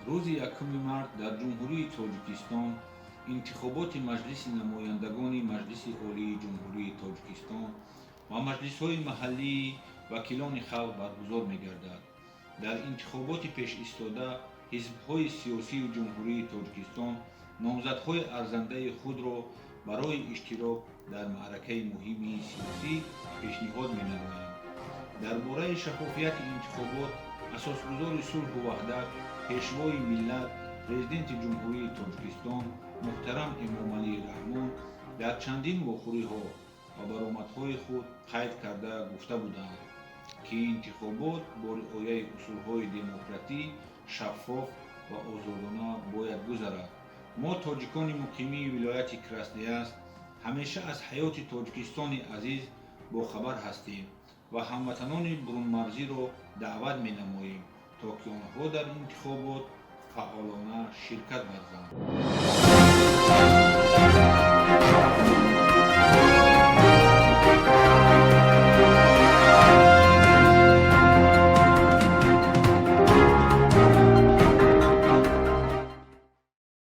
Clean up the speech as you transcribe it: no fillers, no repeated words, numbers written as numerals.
рӯзи 1 март дар ҷумҳурии Тоҷикистон интихоботи Маҷлиси намояндагони Маҷлиси Олии Ҷумҳурии Тоҷикистон ва маҷлисҳои маҳаллии вакилони халқ баргузор мегардад. дар интихоботи пешистода ҳизбҳои сиёсии Ҷумҳурии Тоҷикистон номзадҳои арзандаи худро барои иштирок дар маъракаи муҳими сиёсӣ пешниҳод менамоянд. дар бораи шаффофияти интихобот асосгузори сулҳу ваҳдат, пешвои миллат, президенти Ҷумҳурии Тоҷикистон муҳтарам Эмомалии Раҳмон дар чандин вохӯриҳо ва баромадҳои худ қайд карда гуфта буданд, ки интихобот бо риояи усулҳои демократӣ, шаффоф ва озодона бояд гузарад. мо тоҷикони муқимии вилояти Красноярск ҳамеша аз ҳаёти тоҷикистони азиз бохабар ҳастем ва ҳамватанони бурунмарзиро даъват менамоем, то ки онҳо дар интихобот фаъолона ширкат варзанд.